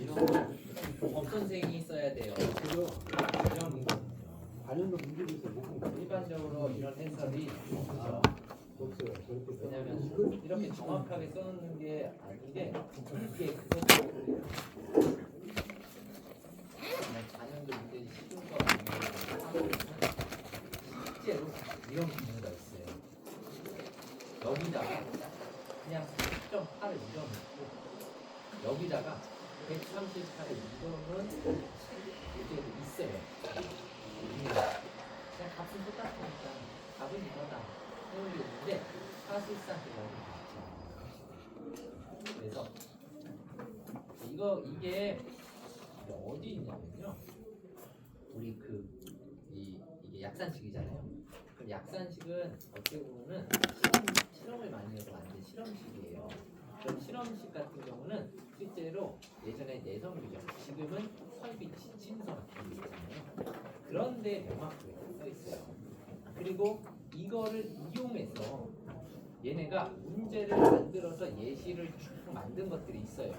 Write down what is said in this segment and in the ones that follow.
이런 거 법 선생이 써야 돼요. 그래서 이런 관련도 문제도 있어요. 일반적으로 이런 해설이 없어요. 저렇게 왜냐하면 이렇게 정확하게 써놓는 게 아닌 게 이게 그것도 그냥 자연도 문제 쉬운 거 아니고 실제로 이런 경우가 있어요. 여기다가 그냥 4.8을 밀어넣고 여기다가 138을 밀어넣은 문제도 있어요. 그냥 값은 똑같으니까 값은 이거다 해오고 있는데 사실상 그거는 그래서 이게 어디 있냐면요. 우리 이게 약산식이잖아요. 그럼 약산식은 어떻게 보면은 실험을 많이 해서 만든 실험식이에요. 그럼 실험식 같은 경우는 실제로 예전에 내성규정, 지금은 설비 지침서 같은 게 있잖아요. 그런데 명확하게 써 있어요. 그리고 이거를 이용해서 얘네가 문제를 만들어서 예시를 쭉 만든 것들이 있어요.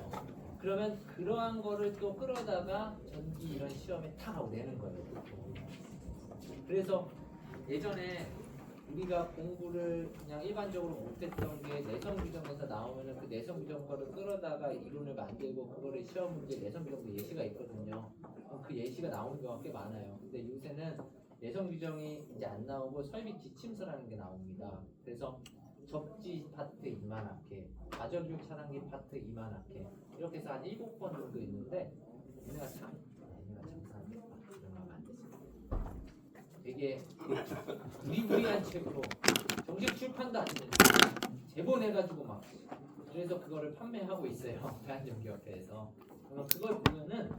그러면 그러한 거를 또 끌어다가 전기 이런 시험에 탁 하고 내는 거예요. 그래서 예전에 우리가 공부를 그냥 일반적으로 못했던 게 내성규정에서 나오면은 그 내성규정 거를 끌어다가 이론을 만들고 그거를 시험 문제 내성규정도 예시가 있거든요. 그럼 그 예시가 나오는 경우가 꽤 많아요. 근데 요새는 내성규정이 이제 안 나오고 설비 지침서라는 게 나옵니다. 그래서 접지 파트 이만하게, 가전교육 차단기 파트 이만하게 이렇게 해서 한 7번 정도 있는데 얘네가 장사하는 거 안 됐어요. 되게 무리무리한 책으로 정식 출판도 안 되는 제본해가지고 막 그래서 그거를 판매하고 있어요. 대한전기협회에서. 그러면 그걸 보면은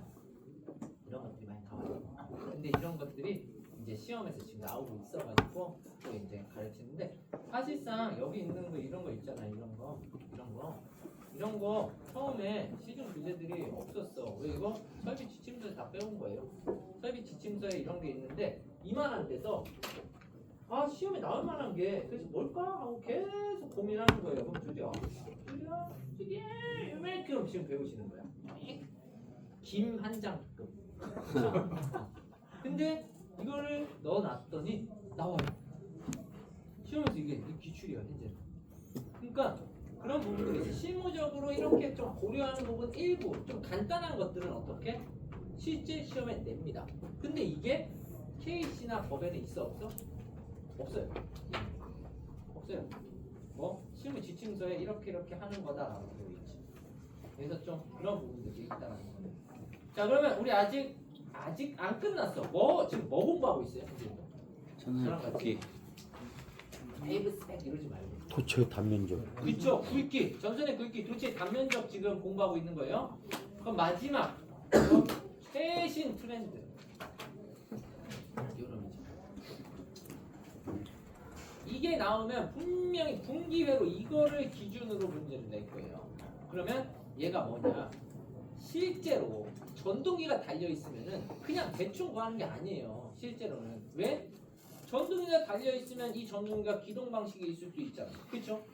이런 것들이 많이 나와요. 근데 이런 것들이 이제 시험에서 지금 나오고 있어가지고 또 이제 가르치는데 사실상 여기 있는 거 이런 거 있잖아요. 이런 거 처음에 시중 교재들이 없었어. 왜 이거 설비 지침서에 다 빼온 거예요. 설비 지침서에 이런 게 있는데 이만한 데서 시험에 나올 만한 게 그래서 뭘까 하고 계속 고민하는 거예요. 그럼 드디어 이만큼 지금 배우시는 거야. 김 한 장급. 근데 이거를 넣어놨더니 나와요. 시험에서 이게 기출이야 현재는. 그러니까 그런 부분들이 있어요. 실무적으로 이렇게 좀 고려하는 부분 일부 좀 간단한 것들은 어떻게 실제 시험에 냅니다. 근데 이게 KC나 법에는 있어 없어? 없어요. 없어요. 뭐 실무 지침서에 이렇게 하는 거다라고 되어 있지. 그래서 좀 그런 부분들이 있다는 거예요. 자 그러면 우리 아직 안 끝났어. 지금 뭐 공부하고 있어요? 저는 굵기. 웨이브 스펙 이러지 말고. 도체 단면적. 그렇죠. 굵기. 전선의 굵기. 도체 단면적 지금 공부하고 있는 거예요. 그럼 마지막 최신 트렌드. 요놈이죠. 이게 나오면 분명히 분기회로 이거를 기준으로 문제를 낼 거예요. 그러면 얘가 뭐냐? 실제로 전동기가 달려 있으면은 그냥 대충 구하는 게 아니에요. 실제로는 왜? 전동기가 달려 있으면 이 전동기가 기동 방식이 있을 수 있잖아. 그렇죠?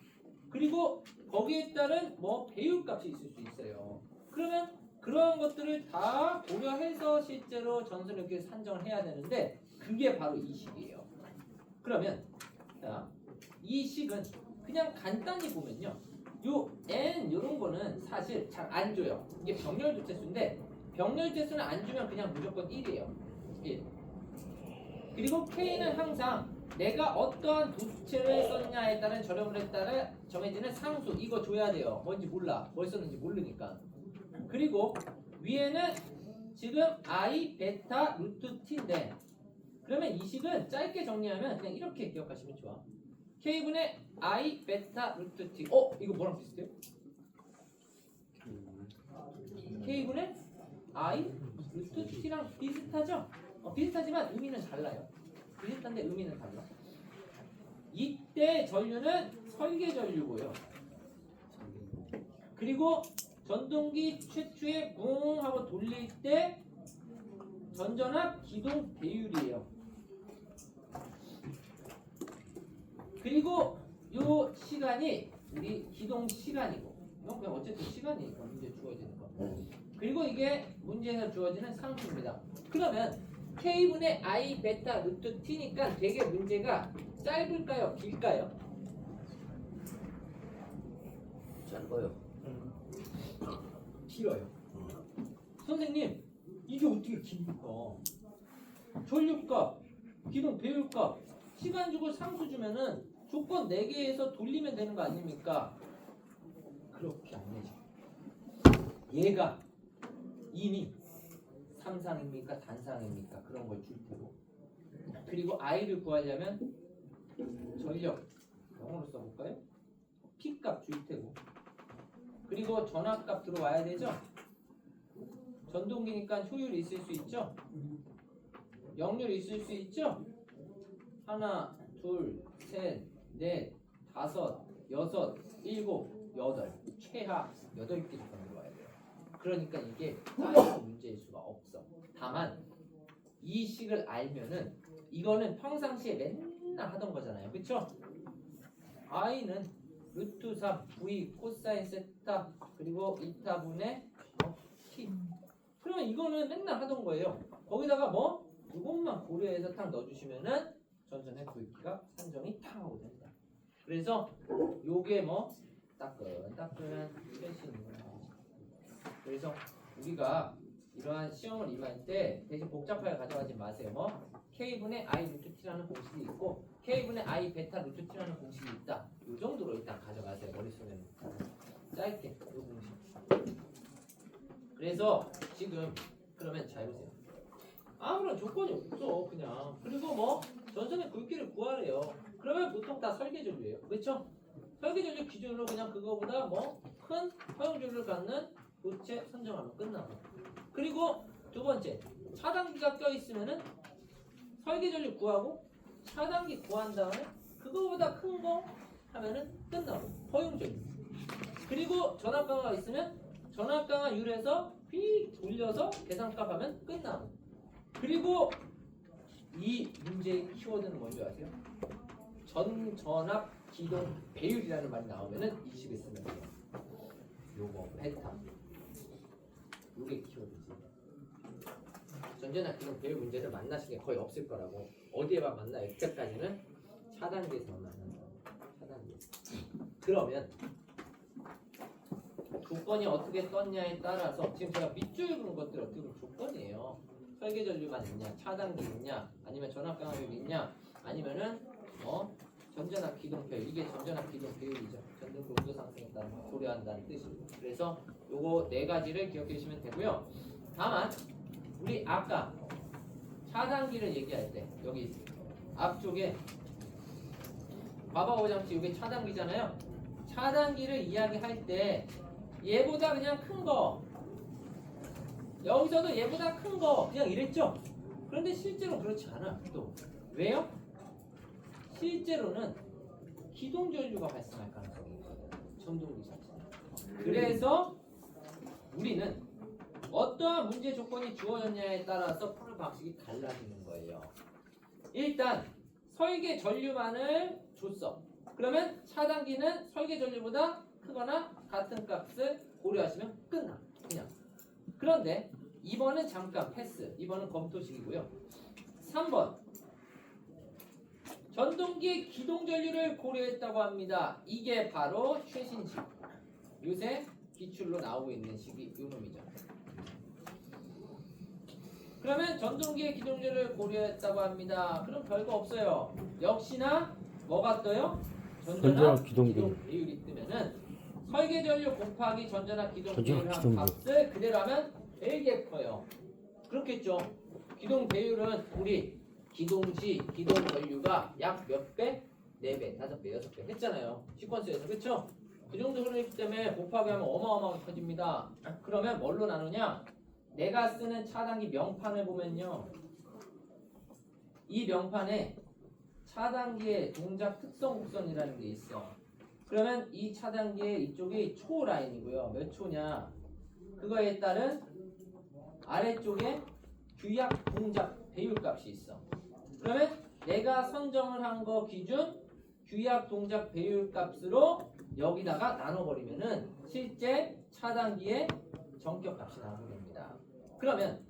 그리고 거기에 따른 배율값이 있을 수 있어요. 그러면 그러한 것들을 다 고려해서 실제로 전선력을 산정을 해야 되는데 그게 바로 이 식이에요. 그러면 이 식은 그냥 간단히 보면요. 요 N 요런 거는 사실 잘 안 줘요. 이게 병렬 도체수인데 병렬 도체수는 안 주면 그냥 무조건 1이에요. 1. 그리고 K는 항상 내가 어떠한 도체를 썼냐에 따른 저렴물에 따라 정해지는 상수 이거 줘야 돼요. 뭔지 몰라. 뭘 썼는지 모르니까. 그리고 위에는 지금 I 베타 루트 T인데 그러면 이 식은 짧게 정리하면 그냥 이렇게 기억하시면 좋아. K분의 I 베타 루트 T. 이거 뭐랑 비슷해요? K분의 I 루트 T랑 비슷하죠? 비슷하지만 의미는 달라요. 비슷한데 의미는 달라. 이때 전류는 설계 전류고요. 그리고 전동기 최초에 붕 하고 돌릴 때 전전압 기동 배율이에요. 그리고 요 시간이 우리 기동 시간이고 이건 그냥 어쨌든 시간이니까 문제 주어지는 거. 그리고 이게 문제에서 주어지는 상수입니다. 그러면 K분의 I 베타 루트 T니까 되게 문제가 짧을까요? 길까요? 짧아요. 길어요. 선생님, 이게 어떻게 깁니까? 전류값, 기동 배율값, 시간 주고 상수 주면은 조건 4개에서 돌리면 되는 거 아닙니까? 그렇게 안 되죠. 얘가 이미 삼상입니까? 단상입니까? 그런 걸 줄 테고. 그리고 I를 구하려면 전력, 영어로 써볼까요? P값 줄 테고. 그리고 전압값 들어와야 되죠? 전동기니까 효율이 있을 수 있죠? 역률이 있을 수 있죠? 하나, 둘, 셋, 넷, 다섯, 여섯, 일곱, 여덟. 최하 8개 조건을 들어와야 돼요. 그러니까 이게 사이즈 문제일 수가 없어. 다만 이 식을 알면은 이거는 평상시에 맨날 하던 거잖아요. 그쵸? I는 루트 3 V 코사인 세타 그리고 2타분의 T. 그러면 이거는 맨날 하던 거예요. 거기다가 뭐 이것만 고려해서 탁 넣어주시면은 전선의 굵기가 산정이 탁 하고 된다. 그래서 요게 뭐 따끈따끈한 최신이구나. 그래서 우리가 이러한 시험을 임할 때 대신 복잡하게 가져가지 마세요. 뭐 K분의 I 루트 T라는 공식이 있고 K분의 I 베타 루트 T라는 공식이 있다. 요 정도로 일단 가져가세요. 머릿속에는 짧게 요 공식. 그래서 지금 그러면 잘 보세요. 아무런 조건이 없어 그냥. 그리고 뭐 전선의 굵기를 구하래요. 그러면 보통 다 설계전류예요. 그렇죠? 설계전류 기준으로 그냥 그거보다 뭐 큰 허용전류를 갖는 도체 선정하면 끝나고. 그리고 두 번째 차단기가 껴있으면은 설계전류 구하고 차단기 구한 다음에 그거보다 큰 거 하면은 끝나고 허용전류. 그리고 전압강화가 있으면 전압강화율에서 휙 돌려서 계산값 하면 끝나고. 그리고 이 문제의 키워드는 뭔지 아세요? 전전압 기동 배율이라는 말이 나오면은 이 식을 쓰면 돼요. 요거 베타. 요게 키워드지. 전전압 기동 배율 문제를 만나신 게 거의 없을 거라고. 어디에만 만나요? 이때까지는 차단기에서만 만나는 거예요. 차단기에서. 그러면 조건이 어떻게 떴냐에 따라서 지금 제가 밑줄 그은 것들 어떻게 보면 조건이에요. 설계전류만 있냐, 차단기 있냐, 아니면 전압강화율 있냐, 아니면은 전전압 기동 배율. 이게 전전압 기동 배율이죠. 전등급 온도 상승에 따라 고려한다는 뜻이고. 그래서 요거 4가지를 기억해 주시면 되고요. 다만 우리 아까 차단기를 얘기할 때 여기 앞쪽에 과거 장치 이게 차단기잖아요. 차단기를 이야기할 때 얘보다 그냥 큰 거, 여기서도 얘보다 큰 거 그냥 이랬죠. 그런데 실제로 그렇지 않아. 또 왜요? 실제로는 기동전류가 발생할 가능성이 있거든요. 전동기 자체는. 그래서 우리는 어떠한 문제 조건이 주어졌냐에 따라서 푸는 방식이 달라지는 거예요. 일단 설계 전류만을 줬어. 그러면 차단기는 설계 전류보다 크거나 같은 값을 고려하시면 끝나. 그냥. 그런데 2번은 잠깐 패스. 2번은 검토식이고요. 3번 전동기의 기동 전류를 고려했다고 합니다. 이게 바로 최신식. 요새 기출로 나오고 있는 식이 요 놈이죠. 그러면 전동기의 기동 전류를 고려했다고 합니다. 그럼 별거 없어요. 역시나 뭐가 떠요? 전전압 기동 배율이 뜨면은 설계 전류 곱하기 전전압 기동 배율한 값을 그대로 하면 되게 커요. 그렇겠죠. 기동 배율은 우리 기동시 기동 전류가 약 몇 배? 4배, 5배, 6배 했잖아요. 시퀀스에서. 그렇죠? 그 정도 흐르기 때문에 곱하기 하면 어마어마하게 커집니다. 그러면 뭘로 나누냐? 내가 쓰는 차단기 명판을 보면요. 이 명판에 차단기의 동작 특성 곡선이라는 게 있어. 그러면 이 차단기의 이쪽이 초 라인이고요. 몇 초냐? 그거에 따른 아래쪽에 규약 동작 배율 값이 있어. 그러면 내가 선정을 한 거 기준 규약 동작 배율 값으로 여기다가 나눠버리면은 실제 차단기의 정격 값이 나오게 됩니다. 그러면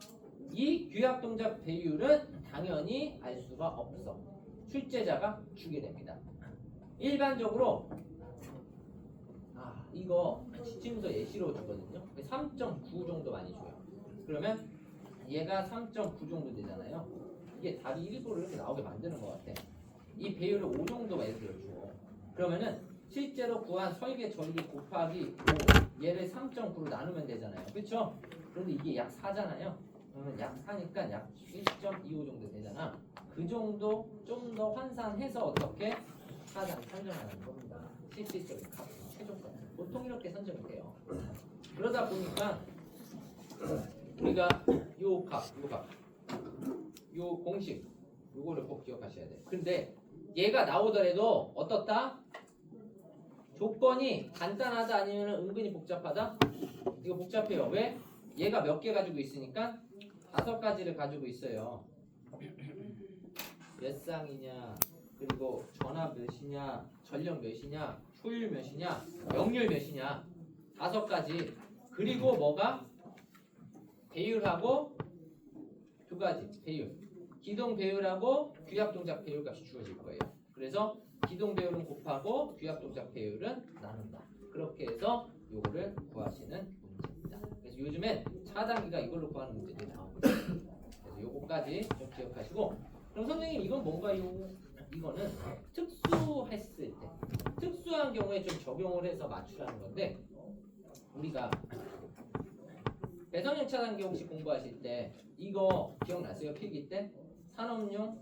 이 규약 동작 배율은 당연히 알 수가 없어. 출제자가 주게 됩니다. 일반적으로 이거 지침서 예시로 주거든요. 3.9 정도 많이 줘요. 그러면 얘가 3.9 정도 되잖아요. 이게 답이 일부러 이렇게 나오게 만드는 것 같아. 이 배율을 5 정도만 예를 들어 주고, 그러면은 실제로 구한 설계 전류 곱하기 5, 얘를 3.9로 나누면 되잖아요. 그렇죠? 그런데 이게 약 4잖아요. 그러면 약 4니까 약 1.25 정도 되잖아. 그 정도 좀 더 환산해서 어떻게 하단 선정하는 겁니다. 실질적인 값, 최종값. 보통 이렇게 선정이 돼요. 그러다 보니까 우리가 요 공식, 요거를 꼭 기억하셔야 돼요. 근데 얘가 나오더라도 어떻다? 조건이 간단하다 아니면 은근히 복잡하다? 이거 복잡해요. 왜? 얘가 몇 개 가지고 있으니까 5가지를 가지고 있어요. 몇 쌍이냐, 그리고 전압 몇이냐, 전력 몇이냐, 효율 몇이냐, 역률 몇이냐, 5가지. 그리고 뭐가? 배율하고 2가지 배율. 기동 배율하고 규약 동작 배율 값이 주어질 거예요. 그래서 기동 배율은 곱하고 규약 동작 배율은 나눈다. 그렇게 해서 요거를 구하시는 문제입니다. 그래서 요즘엔 차단기가 이걸로 구하는 문제들이 나오거든요. 그래서 요거까지 좀 기억하시고, 그럼 선생님 이건 뭔가요? 이거는 특수했을 때, 특수한 경우에 좀 적용을 해서 맞추라는 건데, 우리가 배선형 차단기 혹시 공부하실 때 이거 기억나세요? 필기 때? 산업용,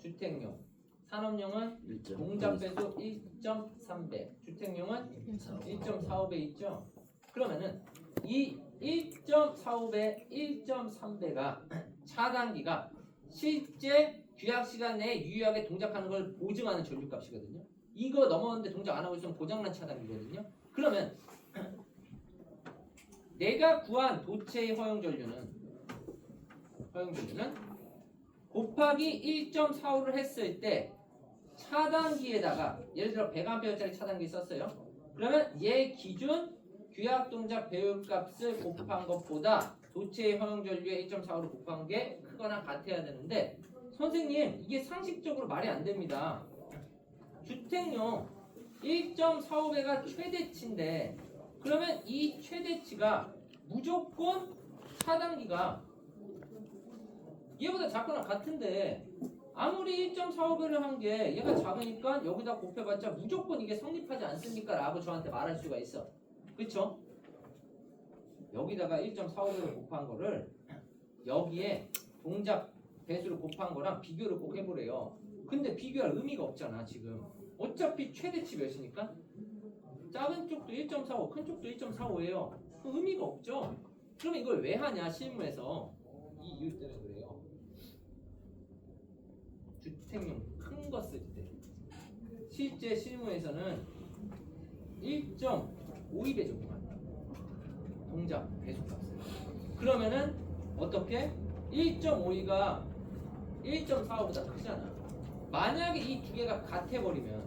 주택용. 산업용은 동작 배수 1.3배, 주택용은 1.45배 있죠? 그러면은 이 1.45배, 1.3배가 차단기가 실제 규약 시간 내에 유효하게 동작하는 걸 보증하는 전류값이거든요. 이거 넘었는데 동작 안 하고 있으면 고장난 차단기거든요. 그러면 내가 구한 도체의 허용 전류는 곱하기 1.45를 했을 때 차단기에다가 예를 들어 100A짜리 차단기 썼어요. 그러면 얘 기준 규약 동작 배율값을 곱한 것보다 도체의 허용 전류의 1.45를 곱한 게 크거나 같아야 되는데, 선생님 이게 상식적으로 말이 안 됩니다. 주택용 1.45배가 최대치인데, 그러면 이 최대치가 무조건 차단기가 얘보다 작거나 같은데, 아무리 1.45배를 한 게 얘가 작으니까 여기다 곱해봤자 무조건 이게 성립하지 않습니까? 라고 저한테 말할 수가 있어. 그쵸? 여기다가 1.45배를 곱한 거를 여기에 동작 배수를 곱한 거랑 비교를 꼭 해보래요. 근데 비교할 의미가 없잖아. 지금 어차피 최대치 몇이니까 작은 쪽도 1.45, 큰 쪽도 1.45예요. 의미가 없죠. 그러면 이걸 왜 하냐? 실무에서 이 이유 때문에 그래요. 주택용 큰 거 쓸 때 실제 실무에서는 1.52배 적용한다. 동작 배수값을. 그러면은 어떻게? 1.52가 1.45보다 크잖아. 만약에 이 두 개가 같아버리면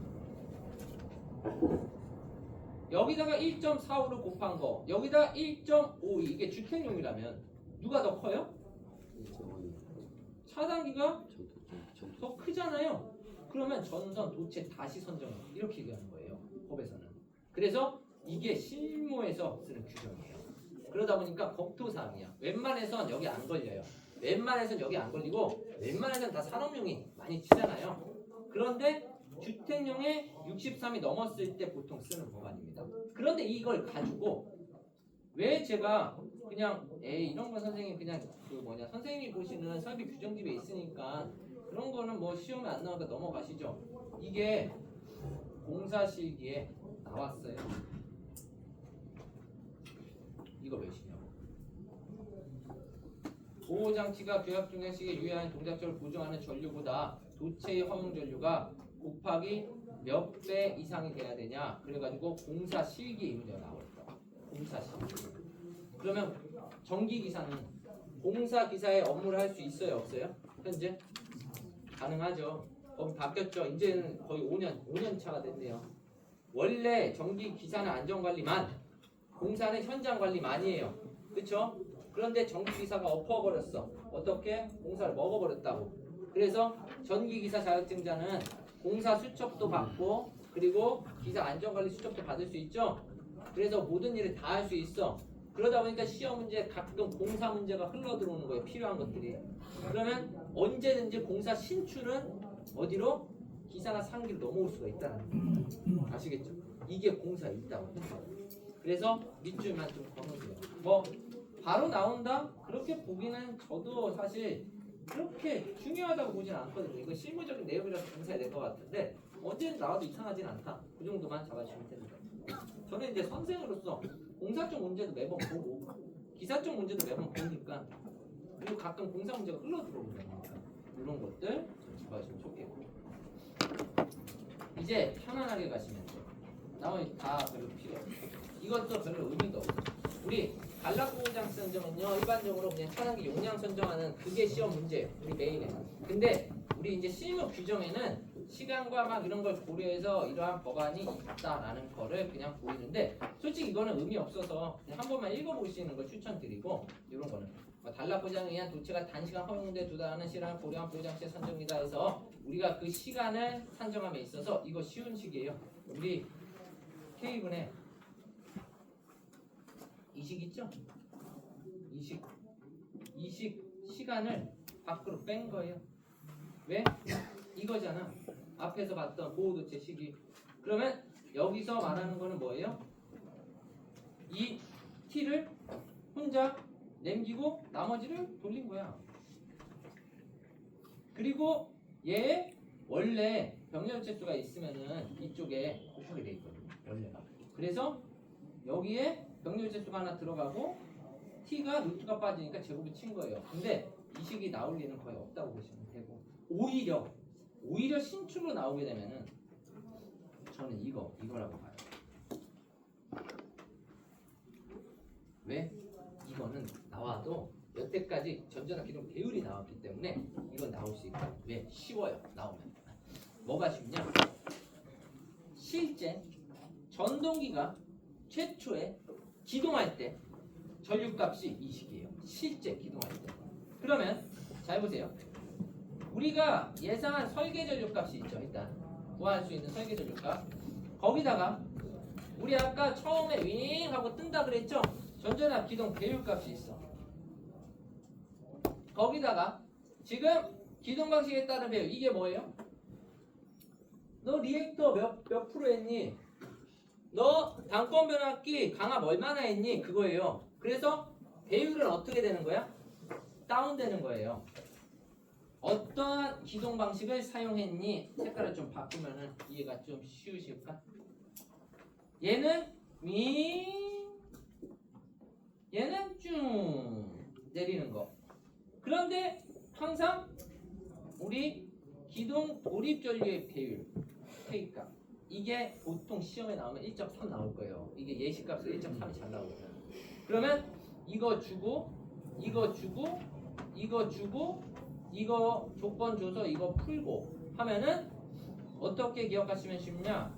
여기다가 1.45를 곱한 거, 여기다 1.52, 이게 주택용이라면 누가 더 커요? 차단기가 더 크잖아요. 그러면 전선, 도체 다시 선정, 이렇게 얘기하는 거예요. 법에서는. 그래서 이게 실무에서 쓰는 규정이에요. 그러다 보니까 검토사항이야. 웬만해선 여기 안 걸려요. 웬만해선 여기 안 걸리고, 웬만해선 다 산업용이 많이 치잖아요. 그런데 주택용에 63이 넘었을 때 보통 쓰는 법안입니다. 그런데 이걸 가지고 왜 제가 그냥 이런 거 선생님 그냥 선생님이 보시는 설비 규정집에 있으니까 그런 거는 뭐 시험에 안 나오니까 넘어가시죠. 이게 공사 실기에 나왔어요. 이거 몇이냐? 보호장치가 규약 중량식에 유효한 동작적을 보증하는 전류보다 도체의 허용 전류가 곱하기 몇 배 이상이 돼야 되냐? 그래가지고 공사 실기 문제가 나올까? 공사 실기. 그러면 전기 기사는 공사 기사의 업무를 할 수 있어요, 없어요? 현재 가능하죠. 법이 바뀌었죠. 이제는 거의 5년 차가 됐네요. 원래 전기 기사는 안전관리만, 공사는 현장 관리만이에요. 그쵸? 그런데 전기기사가 엎어버렸어. 어떻게? 공사를 먹어버렸다고. 그래서 전기기사 자격증자는 공사 수첩도 받고 그리고 기사 안전관리 수첩도 받을 수 있죠. 그래서 모든 일을 다 할 수 있어. 그러다 보니까 시험 문제 가끔 공사 문제가 흘러 들어오는 거예요. 필요한 것들이. 그러면 언제든지 공사 신출은 어디로? 기사나 상기로 넘어올 수가 있다는 거예요. 아시겠죠? 이게 공사에 있다고. 그래서 밑줄만 좀 걸어줘요. 뭐 바로 나온다? 그렇게 보기는 저도 사실 그렇게 중요하다고 보진 않거든요. 이거 실무적인 내용이라서 공사해야 될 것 같은데 언제든 나와도 이상하진 않다. 그 정도만 잡아주시면 됩니다. 저는 이제 선생으로서 공사 쪽 문제도 매번 보고 기사 쪽 문제도 매번 보니까 그리고 가끔 공사 문제가 흘러 들어오니까 이런 것들 좀 잡아주시면 좋겠고 이제 편안하게 가시면 돼요. 나머지 다 별로 필요 없어요. 이것도 별로 의미도 없어요. 우리 간략공장 선정은요 일반적으로 그냥 차단기 용량 선정하는 그게 시험 문제예요. 우리 메인에. 근데 우리 이제 실무 규정에는 시간과 막 이런 걸 고려해서 이러한 법안이 있다라는 거를 그냥 보이는데 솔직히 이거는 의미 없어서 그냥 한 번만 읽어보시는 걸 추천드리고 이런 거는 단락보장에 의한 도체가 단시간 허용돼 두다는 실한 고려한 보호장치 선정이다 해서 우리가 그 시간을 산정함에 있어서 이거 쉬운 식이에요. 우리 K분의 이식 있죠? 이식 시간을 밖으로 뺀 거예요. 왜? 이거잖아. 앞에서 봤던 보호도체 시기. 그러면 여기서 말하는 거는 뭐예요? 이 T를 혼자 남기고 나머지를 돌린 거야. 그리고 얘 원래 병렬체수가 있으면은 이쪽에 곱하게 돼 있거든요. 원래가. 그래서 여기에 병렬체수가 하나 들어가고 T가 루트가 빠지니까 제곱을 친 거예요. 근데 이 식이 나올 리는 거의 없다고 보시면 되고 오히려 신출로 나오게 되면은 저는 이거라고 봐요. 왜? 이거는 나와도 여태까지 전전한 기록 배율이 나왔기 때문에 이건 나올 수 있다. 왜? 쉬워요. 나오면. 뭐가 쉽냐? 실제 전동기가 최초에 기동할 때 전류값이 이 식이에요. 실제 기동할 때. 그러면 잘 보세요. 우리가 예상한 설계 전류값이 있죠. 일단 구할 수 있는 설계 전류값. 거기다가 우리 아까 처음에 윙 하고 뜬다 그랬죠. 전전압 기동 배율값이 있어. 거기다가 지금 기동 방식에 따른 배율 이게 뭐예요? 너 리액터 몇 프로 했니? 너 단권 변압기 강압 얼마나 했니? 그거예요. 그래서 배율은 어떻게 되는 거야? 다운되는 거예요. 어떠한 기동 방식을 사용했니? 색깔을 좀 바꾸면은 이해가 좀 쉬우실까? 얘는 얘는 쭉 내리는 거. 그런데 항상 우리 기동 돌입 전류의 배율 K값 이게 보통 시험에 나오면 1.3 나올 거예요. 이게 예시값으로 1.3이 잘 나오거든요. 그러면 이거 주고 이거 주고 이거 주고 이거 조건 줘서 이거 풀고 하면은 어떻게 기억하시면 쉽냐?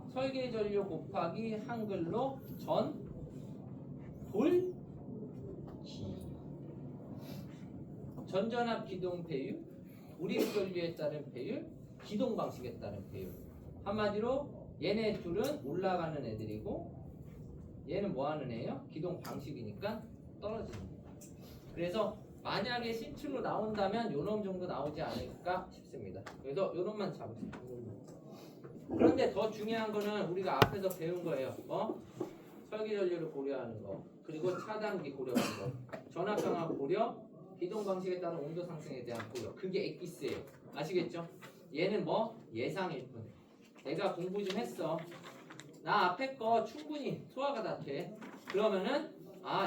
설계 전류 곱하기 한글로 전 돌 기 전전압 기동 배율 우리 전류에 따른 배율 기동 방식에 따른 배율. 한마디로 얘네 둘은 올라가는 애들이고 얘는 뭐 하는 애예요? 기동 방식이니까 떨어지는 거예요. 그래서 만약에 신출로 나온다면 요놈 정도 나오지 않을까 싶습니다. 그래서 요놈만 잡으세요. 그런데 더 중요한 거는 우리가 앞에서 배운 거예요. 설계 전류를 고려하는 거, 그리고 차단기 고려하는 거, 전압 강화 고려, 기동 방식에 따른 온도 상승에 대한 고려. 그게 엑기스예요. 아시겠죠? 얘는 뭐 예상일 뿐. 내가 공부 좀 했어. 나 앞에 거 충분히 소화가 다 돼. 그러면은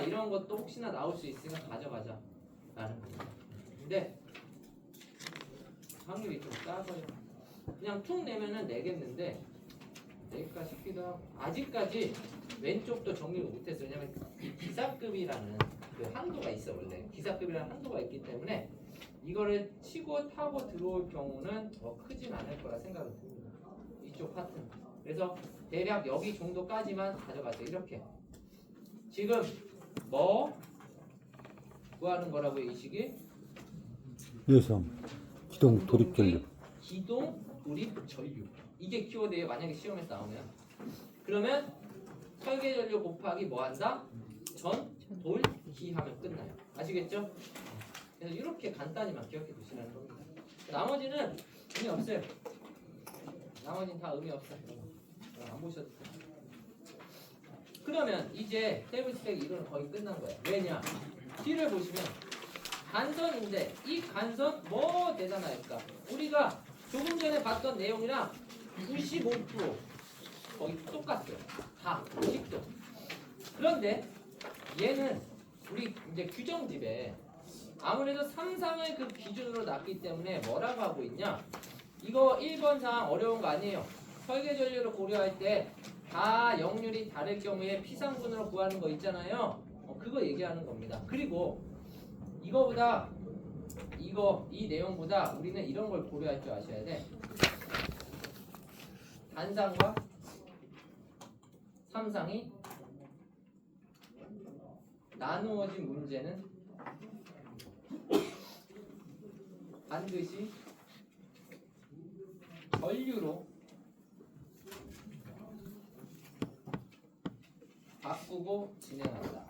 이런 것도 혹시나 나올 수 있으니까 가져가자 라는 거예요. 근데 확률이 좀 작아요. 그냥 툭 내면은 내겠는데 내일까 싶기도 하고 아직까지 왼쪽도 정리를 못했어요. 왜냐면 기사급이라는 그 한도가 있어. 원래 기사급이라는 한도가 있기 때문에 이거를 치고 타고 들어올 경우는 더 크진 않을 거라 생각은 듭니다. 이쪽 파트는. 그래서 대략 여기 정도까지만 가져가세요. 이렇게 지금 뭐 구하는 거라고요 이 식이? 예상 기동 돌입 전력. 기동 돌입 전류. 이게 키워드예요. 만약에 시험에서 나오면. 그러면 설계 전류 곱하기 뭐 한다? 전, 돌, 기 하면 끝나요. 아시겠죠? 그래서 이렇게 간단히만 기억해 두시라는 겁니다. 나머지는 의미 없어요. 나머지는 다 의미 없어요. 안 보셔도 돼요. 그러면 이제 테이블 스펙 이론은 거의 끝난 거예요. 왜냐? 뒤를 보시면 간선인데 이 간선 뭐 대단할까? 우리가 조금 전에 봤던 내용이랑 95% 거의 똑같아요. 다 10도. 그런데 얘는 우리 이제 규정집에 아무래도 3상을 그 기준으로 놨기 때문에 뭐라고 하고 있냐? 이거 1번 사항 어려운 거 아니에요. 설계 전류를 고려할 때 다 역률이 다를 경우에 피상분으로 구하는 거 있잖아요. 그거 얘기하는 겁니다. 그리고 이거보다 이 내용보다 우리는 이런 걸 고려할 줄 아셔야 돼. 단상과 3상이 나누어진 문제는 반드시 전류로 바꾸고 진행한다.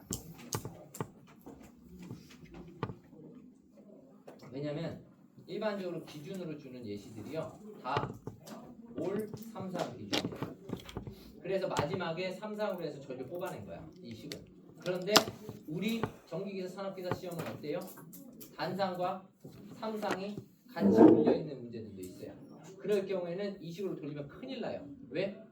왜냐면 일반적으로 기준으로 주는 예시들이요 다 올 3상 기준이에요. 그래서 마지막에 3상으로 해서 전류 뽑아낸 거야 이 식은. 그런데 우리 전기기사 산업기사 시험은 어때요? 단상과 3상이 같이 물려있는 문제들도 있어요. 그럴 경우에는 이 식으로 돌리면 큰일 나요. 왜?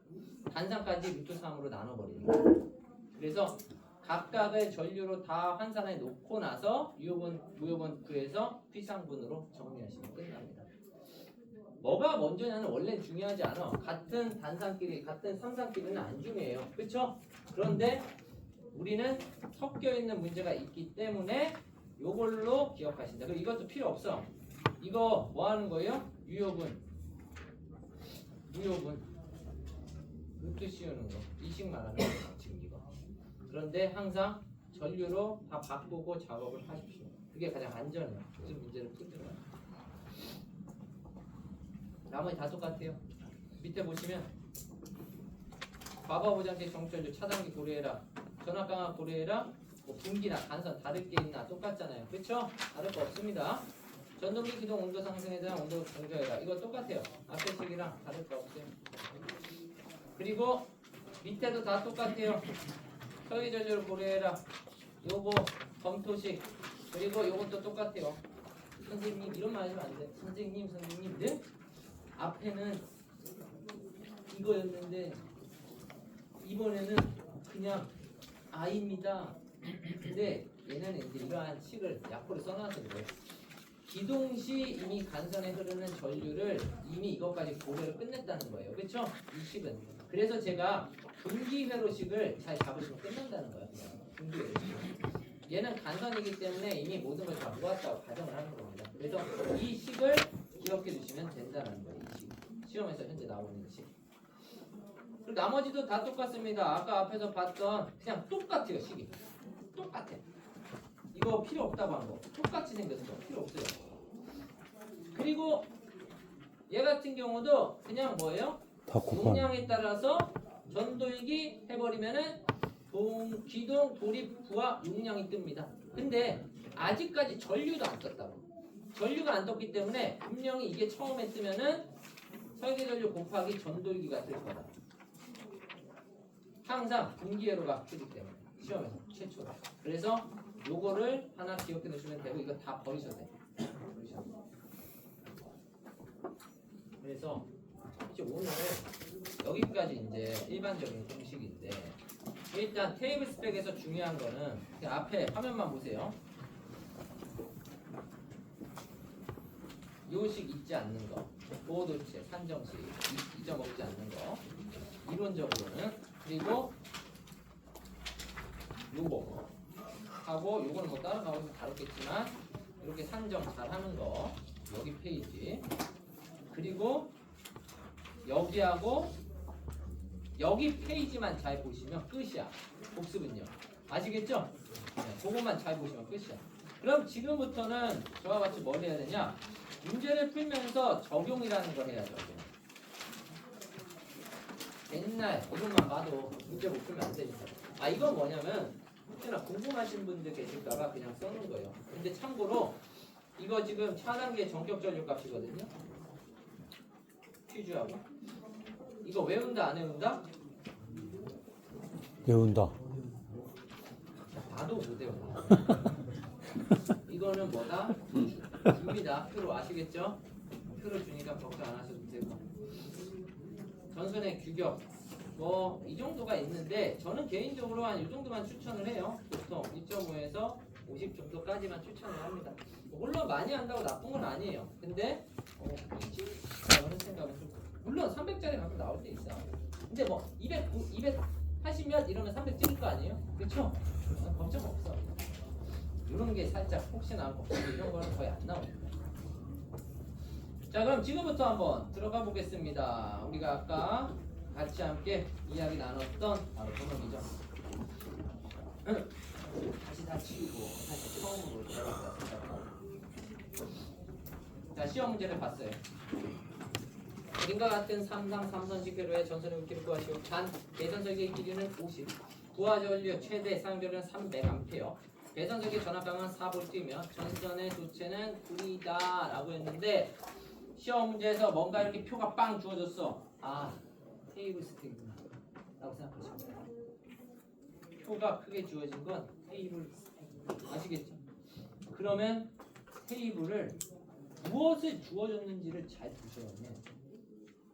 단상까지 루트 3으로 나눠버리는 거예요. 그래서 각각을 전류로 다 환산해 놓고 나서 유효분, 무효분 구해서 피상분으로 정리하시면 끝납니다. 뭐가 먼저냐는 원래 중요하지 않아. 같은 단상끼리, 같은 삼상끼리는 안 중요해요. 그렇죠? 그런데 우리는 섞여 있는 문제가 있기 때문에 요걸로 기억하신다. 그리고 이것도 필요 없어. 이거 뭐 하는 거예요? 유효분, 무효분, 루트 씌우는 거. 이식 말하는 거 지금 이거. 그런데 항상 전류로 다 바꾸고 작업을 하십시오. 그게 가장 안전해요. 무슨 문제를 풀더라도. 나머지 다 똑같아요. 밑에 보시면 과거보장기 정전류 차단기 고려해라. 전압강압 고려해라. 뭐 분기나 간선 다를 게 있나 똑같잖아요. 그렇죠? 다를 거 없습니다. 전동기 기동 온도 상승에 대한 온도 정조해라. 이거 똑같아요. 앞에 책이랑 다를 거 없어요. 그리고 밑에도 다 똑같아요. 설계 전류를 고려해라. 요거 검토식. 그리고 요것도 똑같아요. 선생님 이런 말 하시면 안 돼. 선생님 네? 앞에는 이거였는데 이번에는 그냥 I입니다. 근데 얘는 이제 이러한 식을 약호를 써놔서 그래요. 기동시 이미 간선에 흐르는 전류를 이미 이것까지 고려를 끝냈다는 거예요. 그렇죠? 이 식은. 그래서 제가 분기회로식을 잘 잡으시면 끝난다는 거예요. 그냥 분기회로식. 얘는 간선이기 때문에 이미 모든 걸 다 모았다고 가정을 하는 겁니다. 그래서 이 식을 기억해 두시면 된다는 거예요. 이 식. 시험에서 현재 나오는 식. 그리고 나머지도 다 똑같습니다. 아까 앞에서 봤던 그냥 똑같아요. 식이. 똑같아. 이거 필요 없다고 한 거. 똑같이 생겼어. 필요 없어요. 그리고 얘 같은 경우도 그냥 뭐예요? 다 곱한. 용량에 따라서 전도익이 해버리면은 기동 돌입 부하 용량이 뜹니다. 근데 아직까지 전류도 안 떴다고. 전류가 안 떴기 때문에 분명히 이게 처음에 뜨면은 설계 전류 곱하기 전도익이가 뜰 거다. 항상 분기회로가 뜨기 때문에 시험에서 최초로. 그래서 요거를 하나 기억해 놓으시면 되고 이거 다 버리셔도 돼요. 그래서 이제 오늘 여기까지 이제 일반적인 공식인데 일단 테이블 스펙에서 중요한 거는 그냥 앞에 화면만 보세요. 요식 잊지 않는 거, 보호도체, 산정식 잊어먹지 않는 거 이론적으로는. 그리고 요거 하고 요거는 뭐 다른 나오면 다르겠지만 이렇게 산정 잘 하는 거 여기 페이지. 그리고 여기하고 여기 페이지만 잘 보시면 끝이야. 복습은요. 아시겠죠? 그것만 잘 보시면 끝이야. 그럼 지금부터는 저와 같이 뭘 해야 되냐? 문제를 풀면서 적용이라는 걸 해야죠. 옛날 이것만 봐도 문제 못 풀면 안 되니까. 아 이건 뭐냐면 혹시나 궁금하신 분들 계실까봐 그냥 써놓은 거예요. 근데 참고로 이거 지금 차단계 전격 전류 값이거든요. 퀴즈하고 이거 외운다 안 외운다? 배운다. 봐도 못 외운다. 이거는 뭐다? 줍니다. 표로 아시겠죠? 표로 주니까 걱정 안 하셔도 되고. 전선의 규격 뭐 이 정도가 있는데 저는 개인적으로 한 이 정도만 추천을 해요. 보통 2.5에서 50 정도까지만 추천을 합니다. 물론 많이 한다고 나쁜 건 아니에요. 근데 이지? 라는 생각은 좀 물론 300짜리 가끔 나올 때 있어. 근데 뭐 280몇 이러면 300 찍을 거 아니에요? 그렇죠? 걱정 없어. 이런 게 살짝 혹시나 걱정 이런 거는 거의 안 나옵니다. 자 그럼 지금부터 한번 들어가 보겠습니다. 우리가 아까 같이 함께 이야기 나눴던 바로 번호이죠. 다시 다 치우고 다시 처음으로 들어가겠습니다. 자 시험 문제를 봤어요. 어딘가 같은 3상 3선식 회로의 전선의 굵기를 구하시오. 단 배선석의 길이는 50, 부하 전류 최대 사용전류는 300A, 배선석의 전압감은 4V이며 전선의 도체는 9이다 라고 했는데 시험 문제에서 뭔가 이렇게 표가 빵 주어졌어. 아 테이블 스택이구나 라고 생각하시면 돼요. 표가 크게 주어진 건 테이블 스택 아시겠죠? 그러면 테이블을 무엇을 주어졌는지를 잘 보셔야면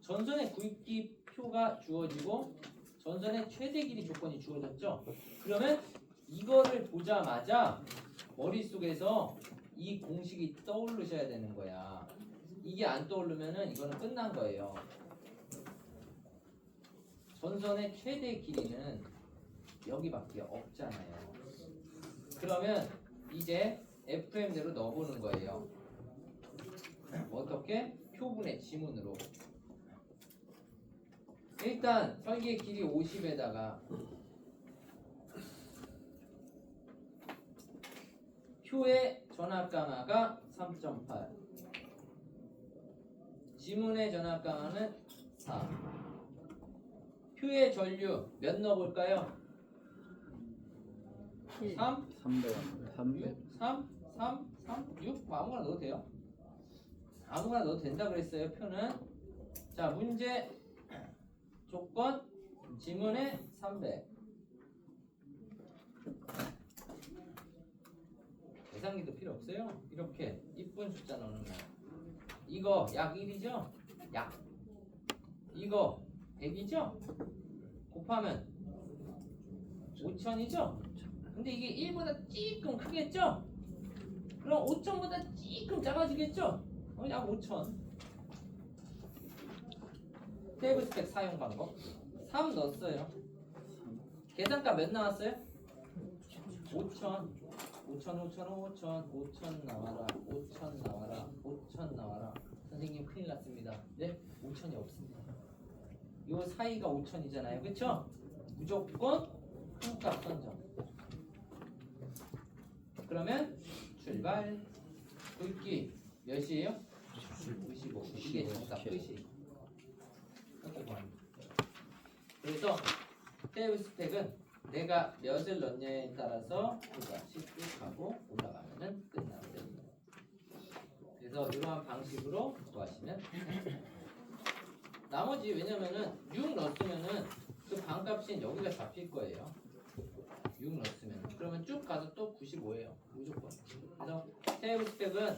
전선의 굵기 표가 주어지고 전선의 최대 길이 조건이 주어졌죠? 그러면 이거를 보자마자 머릿속에서 이 공식이 떠오르셔야 되는 거야. 이게 안 떠오르면은 이거는 끝난 거예요. 전선의 최대 길이는 여기밖에 없잖아요. 그러면 이제 FM대로 넣어보는 거예요. 어떻게? 표분의 지문으로. 일단 설계 길이 50에다가 표의 전압 강화가 3.8, 지문의 전압 강화는 4. 표의 전류 몇 넣어볼까요? 3? 300. 3? 6? 뭐 아무거나 넣어도 돼요. 아무거나 넣어도 된다 그랬어요. 표는. 자 문제 조건 지문에 300. 계산기도 필요 없어요. 이렇게 이쁜 숫자 넣는 거. 이거 약 1이죠? 약. 이거 100이죠? 곱하면 5000이죠? 근데 이게 1보다 조금 크겠죠? 그럼 5000보다 조금 작아지겠죠? 약 5000. 테이블 스펙 사용 방법 3 넣었어요. 계산가 몇 나왔어요? 5000 나와라. 5000 나와라. 5000 나와라. 선생님 큰일 났습니다. 네? 5000이 없습니다. 요 사이가 5000이잖아요. 그쵸? 무조건 큰값 선정. 그러면 출발. 굵기 몇이에요? 95. 이게 정답 끝이. 이렇게 구합니다. 그래서 테이블 스펙은 내가 몇을 넣냐에 따라서 그것이 쭉 하고 올라가면은 끝나는 됩니다. 그래서 이러한 방식으로 구하시면 나머지 왜냐면은 6 넣었으면은 그 반값인 여기가 잡힐 거예요. 6 넣었으면 그러면 쭉 가서 또 95예요. 무조건. 그래서 테이블 스펙은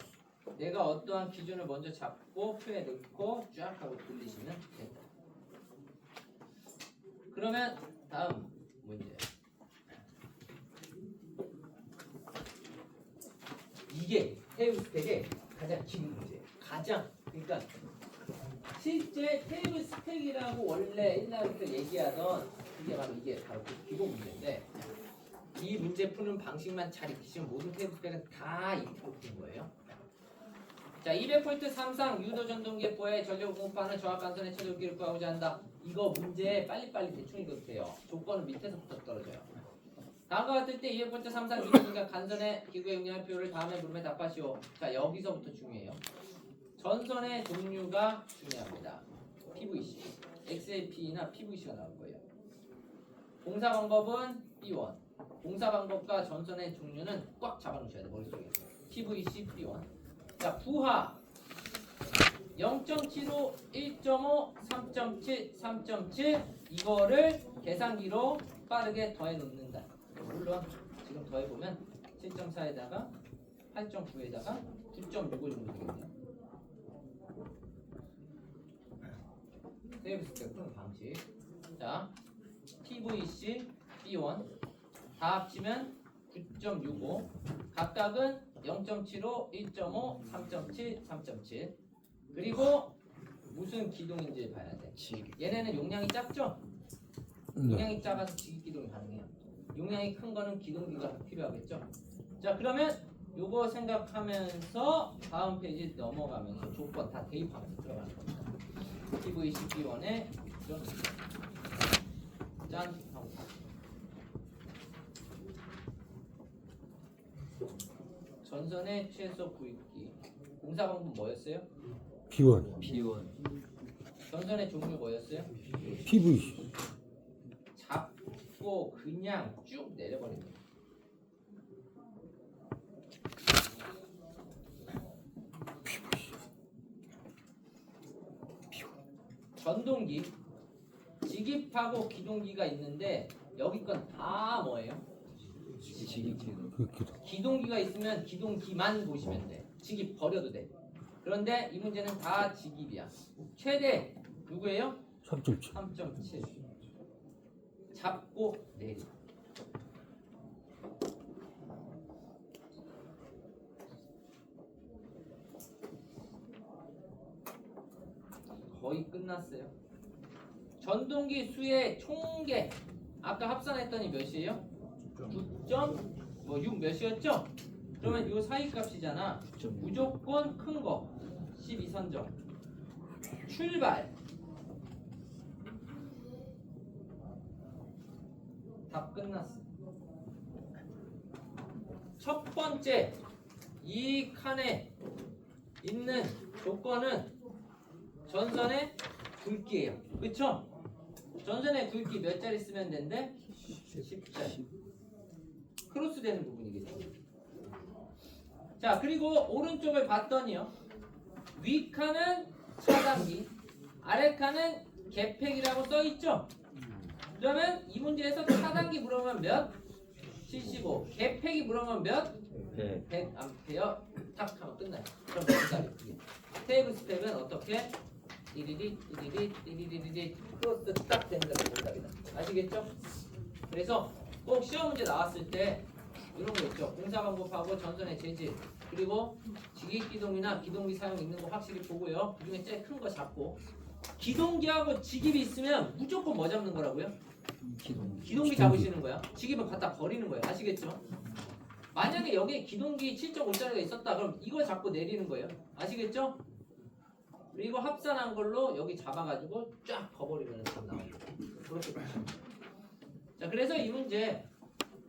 내가 어떠한 기준을 먼저 잡고 표에 넣고 쫙 하고 돌리시면 됩니다. 그러면 다음 문제. 이게 테이블 스펙의 가장 긴 문제예요. 가장 그러니까 실제 테이블 스펙이라고 원래 옛날부터 얘기하던 이게 바로 그 기본 문제인데 이 문제 푸는 방식만 잘 익히시면 모든 테이블 스펙은 다 익히고 푸는 거예요. 자, 200V 3상 유도 전동계포의 전력 공급하는 저압간선의 최저기를 구하고자 한다. 이거 문제 빨리빨리 대충 읽어도 돼요. 조건은 밑에서부터 떨어져요. 다음과 같을 때 200번째 상상 기준이니까 간선의 기구의 용량의 표를 다음에 물음에 답하시오. 자, 여기서부터 중요해요. 전선의 종류가 중요합니다. PVC, XLPE나 PVC가 나올 거예요. 공사 방법은 B1. 공사 방법과 전선의 종류는 꽉 잡아놓으셔야 돼요. 머릿속에. PVC B1. 자, 부하 0.75, 1.5, 3.7, 3.7 이거를 계산기로 빠르게 더해 놓는다. 물론 지금 더해 보면 7.4에다가 8.9에다가 9.65 정도 되겠네요. 세이브 스텝 푸는 방식. 자, PVC B1 다 합치면 9.65. 각각은 0.75, 1.5, 3.7, 3.7. 그리고 무슨 기동인지 봐야 돼. 얘네는 용량이 작죠? 네. 용량이 작아서 지기 기동이 가능해요. 용량이 큰 거는 기동기가 필요하겠죠? 자, 그러면 요거 생각하면서 다음 페이지 넘어가면서 조건 다 대입하면서 들어가는 겁니다. PVC B1에 짠 하고 전선의 최소 구입기 공사 방법 뭐였어요? B1, B1 전선의 종류 뭐였어요? PVC, 잡고 그냥 쭉 내려버립니다. 전동기, 직입하고 기동기가 있는데 여기 건 다 뭐예요? 그렇기도. 기동기가 있으면 기동기만 보시면 돼. 직입 버려도 돼. 그런데 이 문제는 다 직입이야. 최대 누구예요? 3.7. 3.7. 잡고 내리. 거의 끝났어요. 전동기 수의 총계 아까 합산했더니 몇이에요? 9.6 몇이었죠? 그러면 요 사이 값이잖아. 무조건 큰 거 12선정. 출발. 다 끝났어. 첫 번째 이 칸에 있는 조건은 전선의 굵기예요. 그쵸? 전선의 굵기 몇 짜리 쓰면 된대? 10짜리. 크로스 되는 부분이겠죠. 자, 그리고 오른쪽을 봤더니요. 위 칸은 차단기, 아래 칸은 개팩이라고 써있죠? 그러면 이 문제에서 차단기 물어보면 몇? 75. 개팩이 물어보면 몇? 100 암페어. 탁 하면 끝나요. 그럼 여기까지 크게. 테이블 스텝은 어떻게? 띠리리 띠리리 띠리리리 크로스 딱 되는 대로 정답이다. 아시겠죠? 그래서 꼭 시험 문제 나왔을 때 이런 거 있죠. 공사 방법하고 전선의 재질 그리고 직입 기동이나 기동기 사용 있는 거 확실히 보고요. 그중에 제일 큰 거 잡고 기동기하고 직입이 있으면 무조건 뭐 잡는 거라고요? 기동기 잡으시는 거야. 직입은 갖다 버리는 거예요. 아시겠죠? 만약에 여기에 기동기 7.5짜리가 있었다 그럼 이거 잡고 내리는 거예요. 아시겠죠? 그리고 합산한 걸로 여기 잡아가지고 쫙 버버리면 답 나옵니다. 그렇게 보시면 돼요. 자, 그래서 이 문제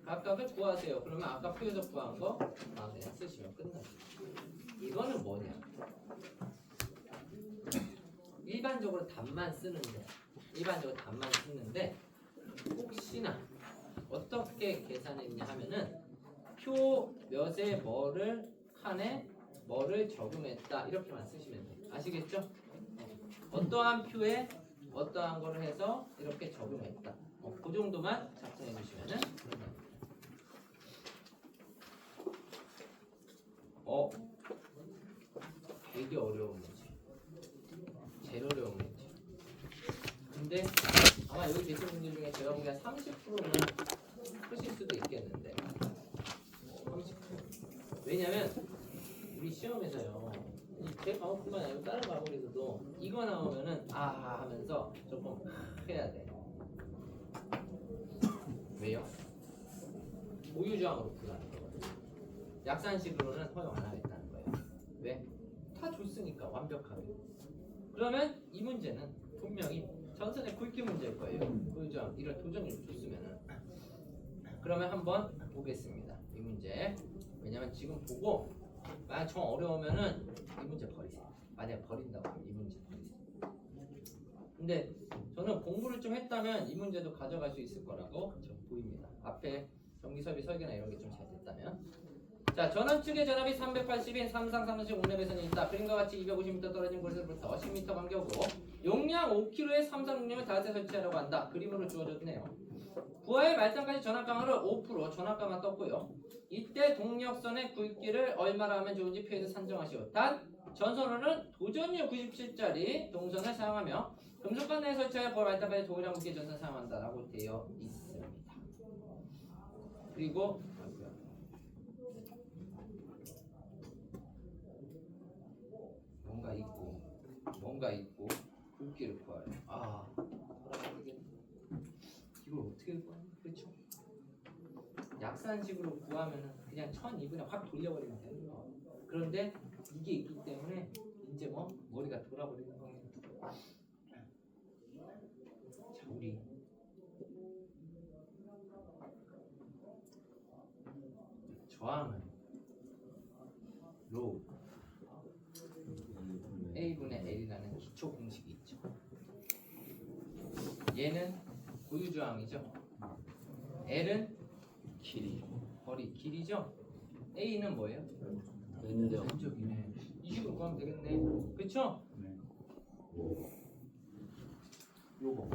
각각을 구하세요. 그러면 아까 표에서 구한 거 그냥 쓰시면 끝나요. 이거는 뭐냐? 일반적으로 답만 쓰는데 혹시나 어떻게 계산했냐 하면은 표 몇에 뭐를 칸에 뭐를 적용했다 이렇게만 쓰시면 돼요. 아시겠죠? 어떠한 표에 어떠한 거를 해서 이렇게 적용했다. 그 정도만 작성해 주시면은 되게 어려운 문제. 제일 어려운 문제. 근데 아마 여기 계신 분들 중에 제가 보기엔 30%는 푸실 수도 있겠는데 30%. 왜냐면 우리 시험에서요 제 과목뿐만 아니고 다른 과목에서도 이거 나오면은 아 하면서 조금 해야 돼. 왜요? 보유저항으로 풀라는 거거든요. 약산식으로는 허용 안 하겠다는 거예요. 왜? 다 줬으니까 완벽하게. 그러면 이 문제는 분명히 전선의 굵기 문제일 거예요. 보유저항 이런 도전을 줬으면은 그러면 한번 보겠습니다. 이 문제. 왜냐면 지금 보고 만약 정 어려우면은 이 문제 버리세요. 만약 버린다고 하면 이 문제 버리세요. 근데 저는 공부를 좀 했다면 이 문제도 가져갈 수 있을 거라고 좀 보입니다. 앞에 전기섭이 설계나 이런 게 좀 잘 됐다면. 자, 전원 측의 전압이 380인 3상 3식 5렙에서는 있다. 그림과 같이 250m 떨어진 곳에서부터 10m 간격으로 용량 5kg의 336을 닷에 설치하라고 한다. 그림으로 주어졌네요. 부하의 말단까지 전압 강화를 5% 전압 강화 떴고요. 이때 동력선의 굵기를 얼마나 하면 좋은지 표에서 산정하시오. 단 전선호는 도전류 97짜리 동선을 사용하며 금속관 내에 설치하여 볼 말단까지 동일한 무게 전선 사용한다라고 되어 있습니다. 그리고 뭔가 있고 굵기를 구하래. 아, 돌아버리겠네. 이걸 어떻게 구하냐? 그렇죠? 약산식으로 구하면은 그냥 1200에 확 돌려버리면 되는 거. 그런데 이게 있기 때문에 이제 뭐 머리가 돌아버리는 겁니다. 자, 우리 저항은 로 A분의 L이라는 기초 공식이 있죠. 얘는 고유 저항이죠. L은 길이죠. A는 뭐예요? 면적이네. 이 식으로 구하면 되겠네. 그쵸? 요거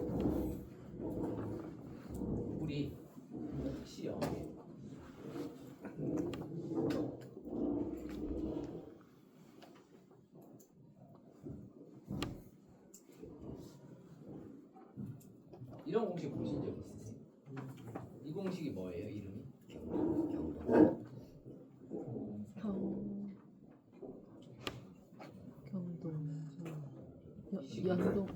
우리 시험 이런 공식 보신 적 있으세요? 이 공식이 뭐예요? 이름이? 연동성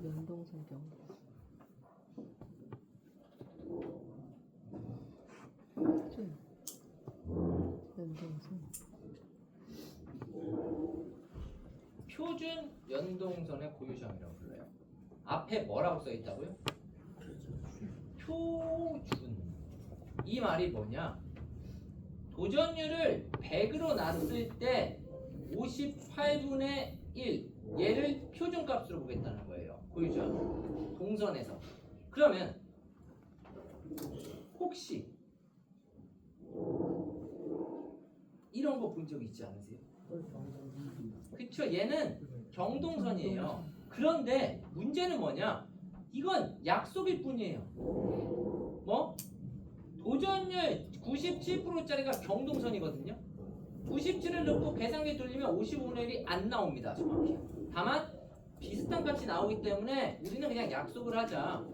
연동성 표준 연동선의 고유점이라고 불러요. 앞에 뭐라고 써 있다고요? 표준. 이 말이 뭐냐? 도전율을 100으로 놨을 때 58분의 1 얘를 표준값으로 보겠다는 거예요. 고유점 동선에서. 그러면 혹시 이런 거 본 적 있지 않으세요? 그쵸? 얘는 경동선이에요. 그런데 문제는 뭐냐? 이건 약속일 뿐이에요. 뭐? 도전율 97%짜리가 경동선이거든요. 97을 넣고 계산기 돌리면 55분의 1이 안 나옵니다. 정확히. 다만 비슷한 값이 나오기 때문에 우리는 그냥 약속을 하자.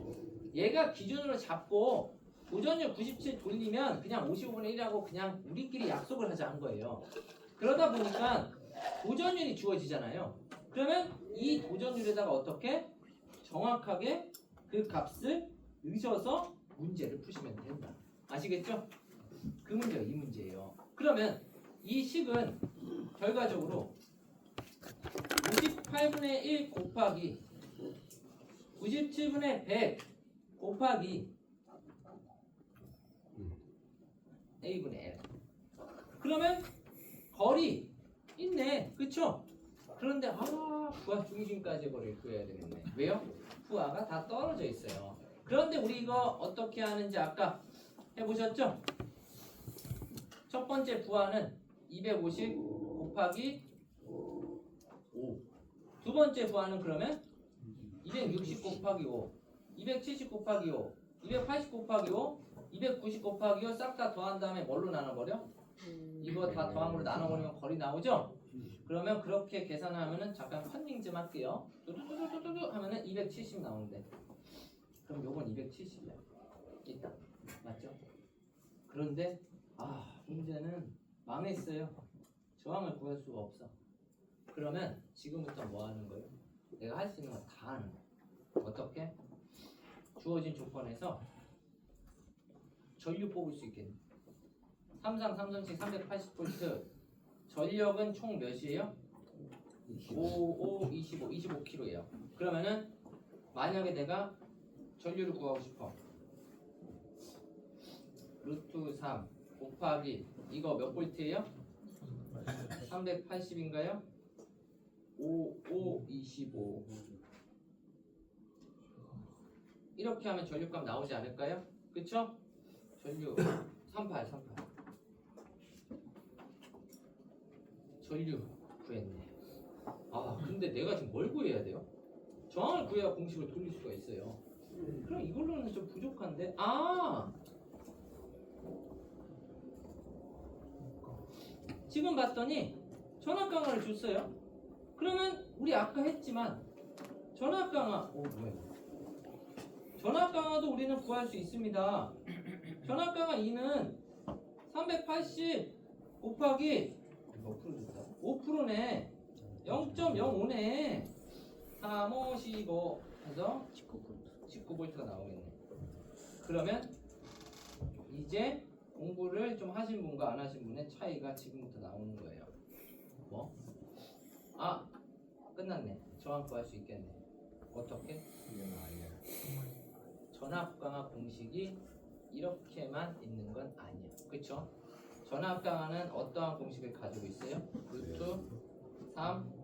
얘가 기준으로 잡고 도전율 97 돌리면 그냥 55분의 1하고 그냥 우리끼리 약속을 하자 한 거예요. 그러다 보니까 도전율이 주어지잖아요. 그러면 이 도전율에다가 어떻게 정확하게 그 값을 넣으셔서 문제를 푸시면 된다. 아시겠죠? 그 문제가 이 문제예요. 그러면 이 식은 결과적으로 58분의 1 곱하기 97분의 100 곱하기 A분의 L. 그러면 거리 있네. 그쵸? 그런데 부하 중심까지 거리를 구해야 되겠네. 왜요? 부하가 다 떨어져 있어요. 그런데 우리 이거 어떻게 하는지 아까 해보셨죠? 첫 번째 부하는 250 곱하기 5. 두 번째 부하는 그러면 260 곱하기 5, 270 곱하기 5, 280 곱하기 5, 290 곱하기 5 싹 다 더한 다음에 뭘로 나눠버려? 이거 다 더함으로 나눠버리면 거리 나오죠? 그러면 그렇게 계산하면은 잠깐 컨닝 좀 할게요. 뚜두두두두두 하면은 270 나오는데 그럼 요건 270이야. 있다. 맞죠? 그런데 문제는 망했어요. 저항을 구할 수가 없어. 그러면 지금부터 뭐 하는 거예요? 내가 할 수 있는 거 다 하는 거예요. 어떻게? 주어진 조건에서 전류 뽑을 수 있겠네. 3상 3선식 380V 전력은 총 몇이에요? 25kg예요. 그러면은 만약에 내가 전류를 구하고 싶어. 루트 3 곱하기 이거 몇 볼트예요? 380인가요? 25 이렇게 하면 전류값 나오지 않을까요? 그쵸? 전류 38 전류 구했네. 아 근데 내가 지금 뭘 구해야 돼요? 저항을 구해야 공식을 돌릴 수가 있어요. 그럼 이걸로는 좀 부족한데. 지금 봤더니 전압강화를 줬어요. 그러면 우리 아까 했지만 전압강화 전압강화도 우리는 구할 수 있습니다. 전압강화 2는 380 곱하기 몇 프로 줬다? 5%네. 0.05네. 3, 5, 15 해서 19V가 나오겠네. 그러면 이제 공부를 좀 하신 분과 안 하신 분의 차이가 지금부터 나오는 거예요. 뭐? 끝났네. 저항 구할 수 있겠네. 어떻게? 전압강화 공식이 이렇게만 있는 건 아니야. 그쵸? 전압강화는 어떠한 공식을 가지고 있어요? 루트 3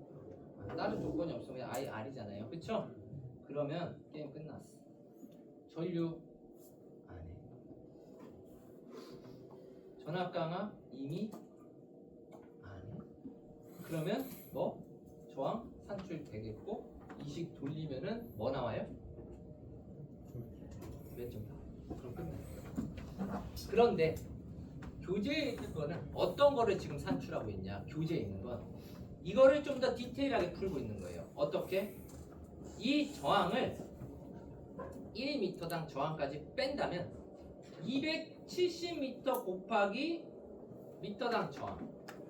다른 조건이 없으면 그냥 아예 R이잖아요. 그쵸? 그러면 게임 끝났어. 전류 안 해. 전압강화 이미 안 해. 그러면 뭐? 저항 산출되겠고 이식 돌리면은 뭐 나와요? 몇 점? 그럼 끝났어요. 그런데 교재에 있는 거는 어떤 거를 지금 산출하고 있냐? 교재에 있는 건 이거를 좀 더 디테일하게 풀고 있는 거예요. 어떻게? 이 저항을 1m당 저항까지 뺀다면 270m 곱하기 미터당 저항.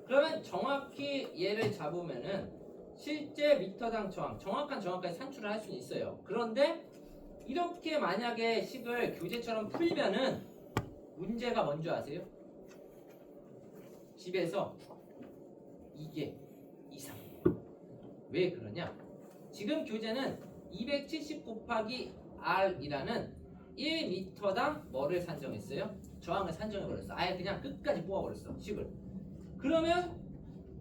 그러면 정확히 얘를 잡으면은 실제 미터당 저항, 정확한 저항까지 산출을 할 수는 있어요. 그런데 이렇게 만약에 식을 교재처럼 풀면은 문제가 뭔지 아세요? 집에서 이게 이상해요. 왜 그러냐? 지금 교재는 270 곱하기 R이라는 1m당 뭐를 산정했어요? 저항을 산정해버렸어. 아예 그냥 끝까지 뽑아버렸어. 식을. 그러면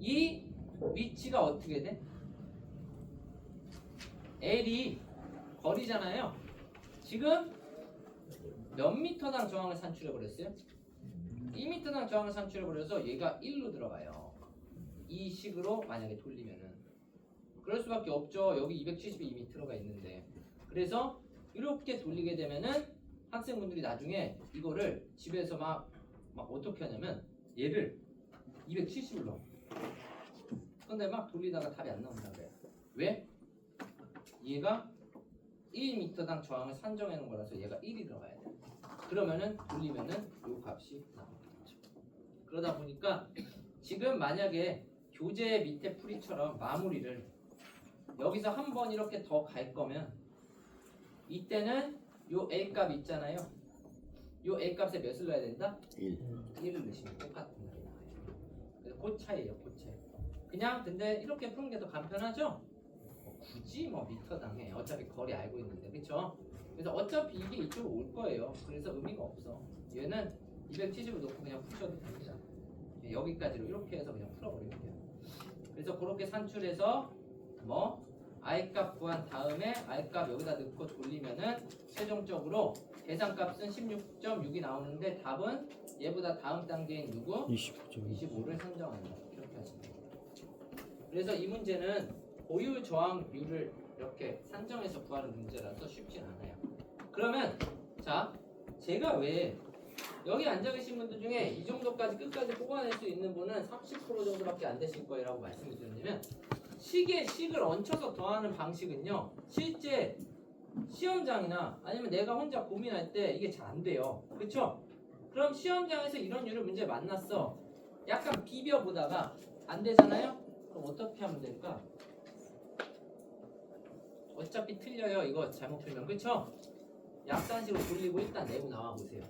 이 위치가 어떻게 돼? L이 거리잖아요. 지금 몇 미터당 저항을 산출해버렸어요? 2m당 저항을 산출해버려서 얘가 1로 들어가요. 이 식으로 만약에 돌리면은 그럴 수밖에 없죠. 여기 270이 이미 들어가 있는데. 그래서 이렇게 돌리게 되면은 학생분들이 나중에 이거를 집에서 막 어떻게 하냐면 얘를 270을 넣어. 근데 막 돌리다가 답이 안 나온다 그래요. 왜? 얘가 1m당 저항을 산정해 놓은 거라서 얘가 1이 들어가야 돼. 그러면은 돌리면은 요 값이 나오겠죠. 그러다 보니까 지금 만약에 교재 밑에 풀이처럼 마무리를 여기서 한 번 이렇게 더 갈 거면 이때는 요 A 값 있잖아요. 요 A 값에 몇을 넣어야 된다? 1을 넣으시면 똑같은 말이 나와요. 그래서 그 차이예요. 그 차이. 그냥 근데 이렇게 푸는 게 더 간편하죠? 굳이 미터당해. 어차피 거리 알고 있는데, 그쵸? 그래서 어차피 이게 이쪽으로 올 거예요. 그래서 의미가 없어. 얘는 270을 놓고 그냥 푸셔도 됩니다. 여기까지로 이렇게 해서 그냥 풀어버리면 돼요. 그래서 그렇게 산출해서 I값 구한 다음에 I값 여기다 넣고 돌리면은 최종적으로 계산값은 16.6이 나오는데 답은 얘보다 다음 단계인 누구? 25를 선정한다. 이렇게 하시면 돼요. 그래서 이 문제는 고유 저항률을 이렇게 산정해서 구하는 문제라서 쉽진 않아요. 그러면 자, 제가 왜 여기 앉아 계신 분들 중에 이 정도까지 끝까지 뽑아낼 수 있는 분은 30% 정도밖에 안 되실 거예요 라고 말씀을 드렸냐면 식에 식을 얹혀서 더하는 방식은요 실제 시험장이나 아니면 내가 혼자 고민할 때 이게 잘 안 돼요. 그쵸? 그럼 시험장에서 이런 유를 문제 만났어. 약간 비벼보다가 안 되잖아요? 그럼 어떻게 하면 될까? 어차피 틀려요. 이거 잘못 풀면. 그쵸? 약산식으로 돌리고 일단 내고 나와보세요.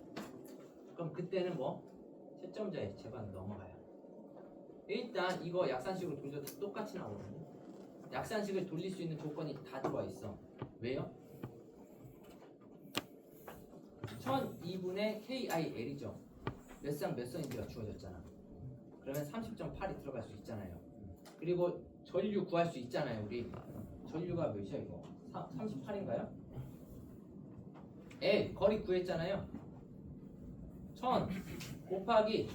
그럼 그때는 채점자에 제발 넘어가요. 일단 이거 약산식으로 돌려도 똑같이 나오거든요. 약산식을 돌릴 수 있는 조건이 다 들어와 있어. 왜요? 1002분의 KIL이죠. 몇 상 몇 선인지가 주어졌잖아. 그러면 30.8이 들어갈 수 있잖아요. 그리고 전류 구할 수 있잖아요. 우리 전류가 몇이야 이거? 38인가요? L 거리 구했잖아요. 1000 곱하기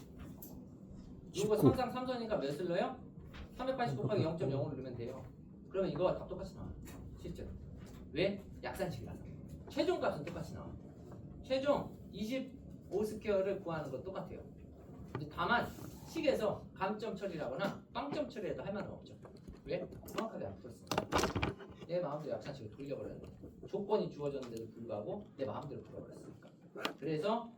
이거 19. 3상 3선이니까 몇을 넣어요? 380 곱하기 0.05를 넣으면 돼요. 그러면 이거 다 똑같이 나와요. 실제로. 왜? 약산식이라서. 최종 값은 똑같이 나와요. 최종 25 스퀘어를 구하는 건 똑같아요. 근데 다만 식에서 감점 처리라거나 빵점 처리해도 할 말은 없죠. 왜? 정확하게 안 풀었으니까. 내 마음대로 약산식을 돌려버렸는데 조건이 주어졌는데도 불구하고 내 마음대로 풀어버렸으니까. 그래서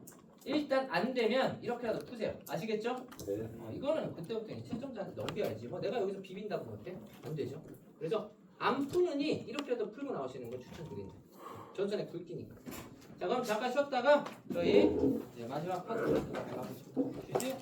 일단 안 되면 이렇게라도 푸세요. 아시겠죠? 네. 이거는 그때부터 이제 채점자한테 넘겨야지. 뭐 내가 여기서 비빈다고 못해? 안 되죠. 그래서 안 푸느니 이렇게라도 풀고 나오시는 걸 추천드립니다. 전선에 굵기니까. 자, 그럼 잠깐 쉬었다가 저희 이제 마지막 파트 가보겠습니다. 쉬세요.